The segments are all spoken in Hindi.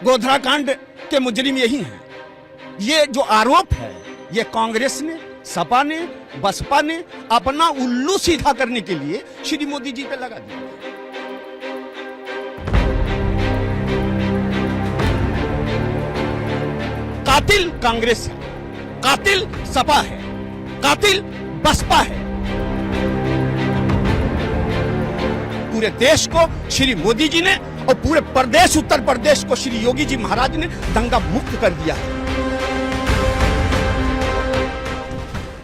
गोधरा कांड के मुजरिम यही हैं। ये जो आरोप है ये कांग्रेस ने, सपा ने, बसपा ने अपना उल्लू सीधा करने के लिए श्री मोदी जी पे लगा दिया। कातिल कांग्रेस है, कातिल सपा है, कातिल बसपा है। पूरे देश को श्री मोदी जी ने और पूरे प्रदेश उत्तर प्रदेश को श्री योगी जी महाराज ने दंगा मुक्त कर दिया है।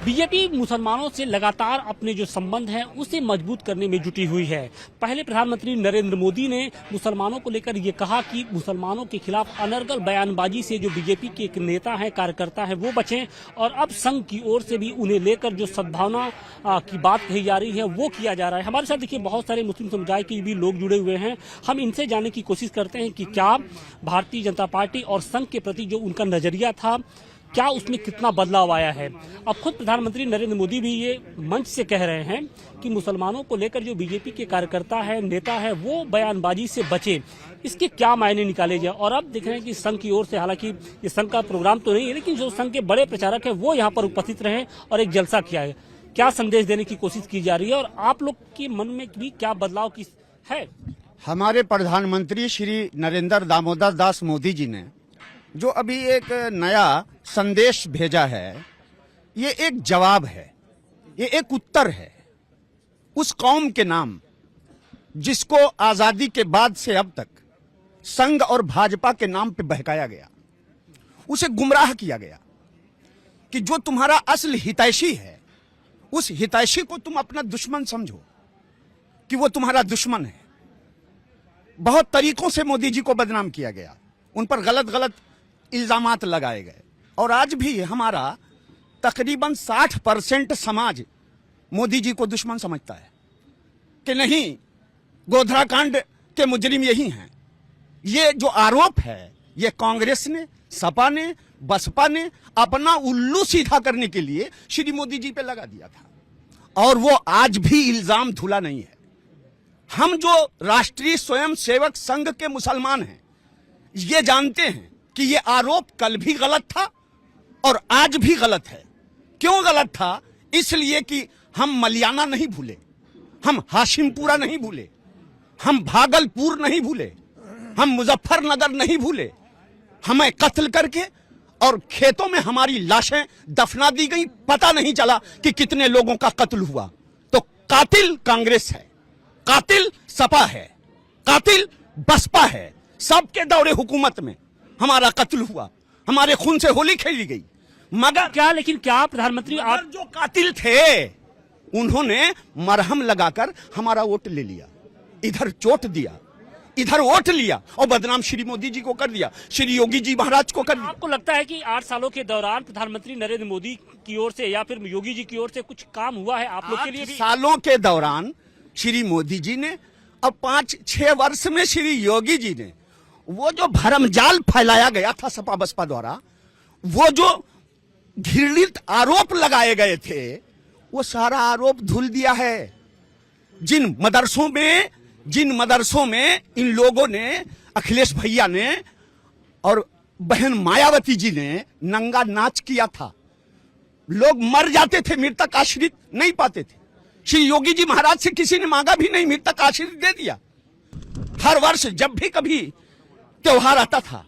बीजेपी मुसलमानों से लगातार अपने जो संबंध हैं उसे मजबूत करने में जुटी हुई है। पहले प्रधानमंत्री नरेंद्र मोदी ने मुसलमानों को लेकर ये कहा कि मुसलमानों के खिलाफ अनर्गल बयानबाजी से जो बीजेपी के एक नेता हैं, कार्यकर्ता हैं, वो बचें। और अब संघ की ओर से भी उन्हें लेकर जो सद्भावना की बात कही जा रही है वो किया जा रहा है। हमारे साथ देखिए बहुत सारे मुस्लिम समुदाय के भी लोग जुड़े हुए हैं। हम इनसे जानने की कोशिश करते हैं कि क्या भारतीय जनता पार्टी और संघ के प्रति जो उनका नजरिया था, क्या उसमें कितना बदलाव आया है। अब खुद प्रधानमंत्री नरेंद्र मोदी भी ये मंच से कह रहे हैं कि मुसलमानों को लेकर जो बीजेपी के कार्यकर्ता है, नेता है, वो बयानबाजी से बचे। इसके क्या मायने निकाले जाए। और अब देख रहे हैं कि संघ की ओर से, हालांकि ये संघ का प्रोग्राम तो नहीं है, लेकिन जो संघ के बड़े प्रचारक है वो यहाँ पर उपस्थित रहे और एक जलसा किया है। क्या संदेश देने की कोशिश की जा रही है और आप लोग के मन में भी क्या बदलाव की है। हमारे प्रधानमंत्री श्री नरेंद्र दामोदर दास मोदी जी ने जो अभी एक नया संदेश भेजा है, ये एक जवाब है, ये एक उत्तर है उस कौम के नाम जिसको आजादी के बाद से अब तक संघ और भाजपा के नाम पे बहकाया गया, उसे गुमराह किया गया कि जो तुम्हारा असल हितैषी है उस हितैषी को तुम अपना दुश्मन समझो, कि वो तुम्हारा दुश्मन है। बहुत तरीकों से मोदी जी को बदनाम किया गया, उन पर गलत गलत इल्जामात लगाए गए। और आज भी हमारा तकरीबन 60% समाज मोदी जी को दुश्मन समझता है कि नहीं, गोधरा कांड के मुजरिम यही हैं। ये जो आरोप है ये कांग्रेस ने, सपा ने, बसपा ने अपना उल्लू सीधा करने के लिए श्री मोदी जी पे लगा दिया था और वो आज भी इल्जाम धुला नहीं है। हम जो राष्ट्रीय स्वयं सेवक संघ के मुसलमान हैं ये जानते हैं कि ये आरोप कल भी गलत था और आज भी गलत है। क्यों गलत था? इसलिए कि हम मलियाना नहीं भूले, हम हाशिमपुरा नहीं भूले, हम भागलपुर नहीं भूले, हम मुजफ्फरनगर नहीं भूले। हमें कत्ल करके और खेतों में हमारी लाशें दफना दी गई, पता नहीं चला कि कितने लोगों का कत्ल हुआ। तो कातिल कांग्रेस है, कातिल सपा है, कातिल बसपा है। सबके दौरे हुकूमत में हमारा कत्ल हुआ, हमारे खून से होली खेली गई। मगर क्या, लेकिन क्या प्रधानमंत्री आप जो कातिल थे उन्होंने मरहम लगाकर हमारा वोट ले लिया, इधर चोट दिया, इधर वोट लिया और बदनाम श्री मोदी जी को कर दिया, श्री योगी जी महाराज को कर दिया। आपको लगता है कि 8 सालों के दौरान प्रधानमंत्री नरेंद्र मोदी की ओर से या फिर योगी जी की ओर से कुछ काम हुआ है आप लोग के लिए भी? 8 सालों के दौरान श्री मोदी जी ने और 5-6 वर्ष में श्री योगी जी ने वो जो भरमजाल फैलाया गया था सपा बसपा द्वारा, वो जो घृणित आरोप लगाए गए थे, वो सारा आरोप धुल दिया है। जिन मदरसों में इन लोगों ने, अखिलेश भैया ने और बहन मायावती जी ने नंगा नाच किया था, लोग मर जाते थे, मृतक आश्रित नहीं पाते थे। श्री योगी जी महाराज से किसी ने मांगा भी नहीं, मृतक आश्रित दे दिया। हर वर्ष जब भी कभी त्योहार आता था,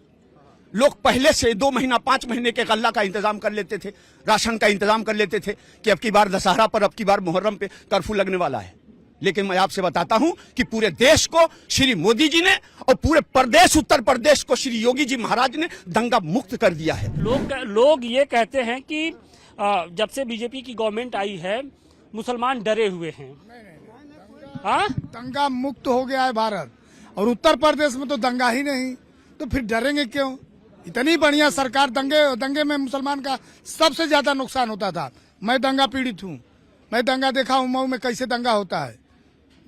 लोग पहले से 2 महीना 5 महीने के गल्ला का इंतजाम कर लेते थे, राशन का इंतजाम कर लेते थे कि अब की बार दशहरा पर, अब की बार मुहर्रम पे कर्फ्यू लगने वाला है। लेकिन मैं आपसे बताता हूं कि पूरे देश को श्री मोदी जी ने और पूरे प्रदेश उत्तर प्रदेश को श्री योगी जी महाराज ने दंगा मुक्त कर दिया है। लोग ये कहते हैं कि जब से बीजेपी की गवर्नमेंट आई है मुसलमान डरे हुए हैं। दंगा मुक्त हो गया है भारत, और उत्तर प्रदेश में तो दंगा ही नहीं, तो फिर डरेंगे क्यों? इतनी बढ़िया सरकार, दंगे में मुसलमान का सबसे ज्यादा नुकसान होता था। मैं दंगा पीड़ित हूँ, मैं दंगा देखा हूँ मऊ में कैसे दंगा होता है।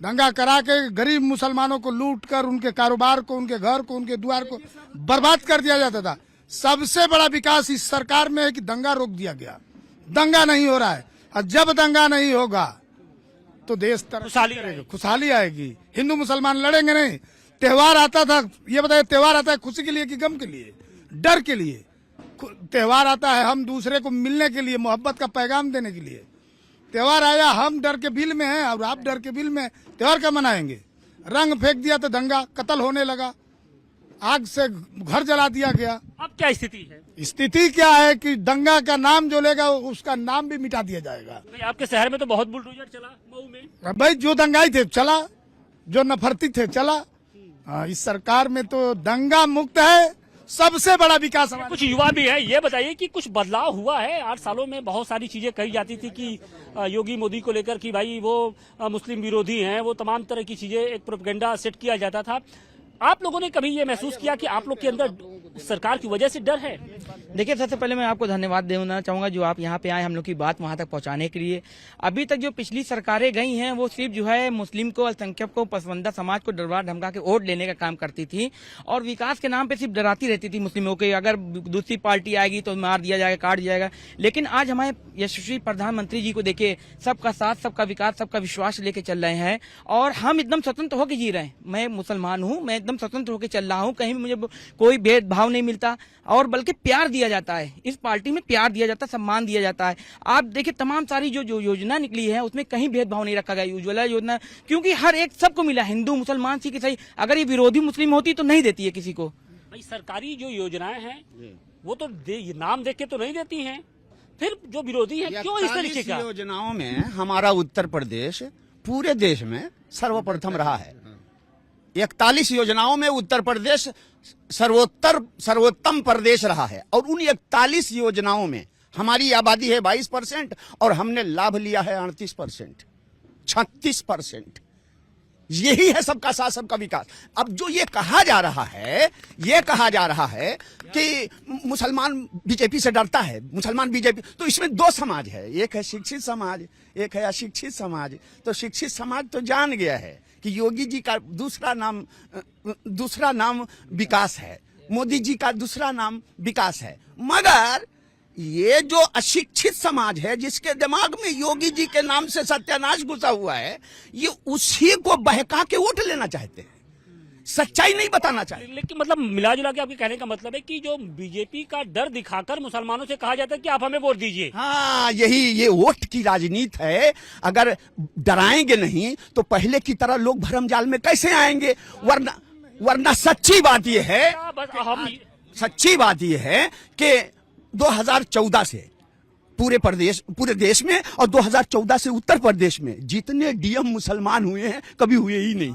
दंगा करा के गरीब मुसलमानों को लूट कर उनके कारोबार को, उनके घर को, उनके द्वार को बर्बाद कर दिया जाता था। सबसे बड़ा विकास इस सरकार में है कि दंगा रोक दिया गया, दंगा नहीं हो रहा है। और जब दंगा नहीं होगा तो देश खुशहाली आएगी। हिंदू मुसलमान लड़ेंगे नहीं, त्योहार आता था, ये बताइए त्योहार आता है खुशी के लिए कि गम के लिए, डर के लिए? त्योहार आता है हम दूसरे को मिलने के लिए, मोहब्बत का पैगाम देने के लिए। त्योहार आया हम डर के बिल में हैं और आप डर के बिल में, त्योहार क्या मनाएंगे? रंग फेंक दिया तो दंगा, कत्ल होने लगा, आग से घर जला दिया गया। अब क्या स्थिति है? स्थिति क्या है कि दंगा का नाम जो लेगा उसका नाम भी मिटा दिया जाएगा। नहीं, आपके शहर में तो बहुत बुलडोजर चला मऊ में। भाई जो दंगाई थे चला, जो नफरती थे चला। इस सरकार में तो दंगा मुक्त है, सबसे बड़ा विकास हमारा। कुछ युवा भी है, ये बताइए कि कुछ बदलाव हुआ है? 8 सालों में बहुत सारी चीजें कही जाती थी कि योगी मोदी को लेकर कि भाई वो मुस्लिम विरोधी हैं, वो तमाम तरह की चीजें, एक प्रोपेगेंडा सेट किया जाता था। आप लोगों ने कभी ये महसूस किया कि आप लोग के अंदर सरकार की वजह से डर है? देखिए, सबसे पहले मैं आपको धन्यवाद देना चाहूंगा जो आप यहाँ पे आए हम लोग की बात वहाँ तक पहुँचाने के लिए। अभी तक जो पिछली सरकारें गई हैं वो सिर्फ जो है मुस्लिम को, अल्पसंख्यक को, पसमानदा समाज को डरवा धमका के वोट लेने का काम करती थी और विकास के नाम पे सिर्फ डराती रहती थी मुस्लिमों के, अगर दूसरी पार्टी आएगी तो मार दिया जाएगा, काट दिया जाएगा। लेकिन आज हमारे यशस्वी प्रधानमंत्री जी को देखिए, सबका साथ, सबका विकास, सबका विश्वास लेके चल रहे हैं और हम एकदम स्वतंत्र होकर जी रहे हैं। मैं मुसलमान हूँ, मैं एकदम स्वतंत्र होकर चल रहा हूँ, कहीं भी मुझे कोई भेदभाव नहीं मिलता और बल्कि प्यार दिया जाता है। इस पार्टी में प्यार दिया जाता है, सम्मान दिया जाता है। आप देखिए तमाम सारी जो योजना निकली है उसमें कहीं भेदभाव नहीं रखा गया। उज्ज्वला योजना क्योंकि हर एक सबको मिला, हिंदू मुसलमान सिख ईसाई। अगर ये विरोधी मुस्लिम होती तो नहीं देती है किसी को। भाई सरकारी जो योजनाएं हैं वो तो नाम देख के तो नहीं देती हैं, फिर जो विरोधी है क्यों इस तरीके का? योजनाओं में हमारा उत्तर प्रदेश पूरे देश में सर्वप्रथम रहा है। 41 योजनाओं में उत्तर प्रदेश सर्वोत्तम प्रदेश रहा है और उन 41 योजनाओं में हमारी आबादी है 22% और हमने लाभ लिया है 38%, 36%। यही है सबका साथ सबका विकास। अब जो ये कहा जा रहा है कि मुसलमान बीजेपी से डरता है, मुसलमान बीजेपी, तो इसमें दो समाज है, एक है शिक्षित समाज, एक है अशिक्षित समाज। तो शिक्षित समाज तो जान गया है कि योगी जी का दूसरा नाम विकास है, मोदी जी का दूसरा नाम विकास है। मगर ये जो अशिक्षित समाज है जिसके दिमाग में योगी जी के नाम से सत्यानाश घुसा हुआ है, ये उसी को बहका के वोट लेना चाहते हैं, सच्चाई नहीं बताना चाहते। लेकिन मतलब मिला जुला के आपके कहने का मतलब है कि जो बीजेपी का डर दिखाकर मुसलमानों से कहा जाता है कि आप हमें वोट दीजिए। हाँ, ये वोट की राजनीति है। अगर डराएंगे नहीं तो पहले की तरह लोग भरमजाल में कैसे आएंगे? वरना सच्ची बात यह है कि 2014 से पूरे देश में और 2014 से उत्तर प्रदेश में जितने डीएम मुसलमान हुए हैं कभी हुए ही नहीं।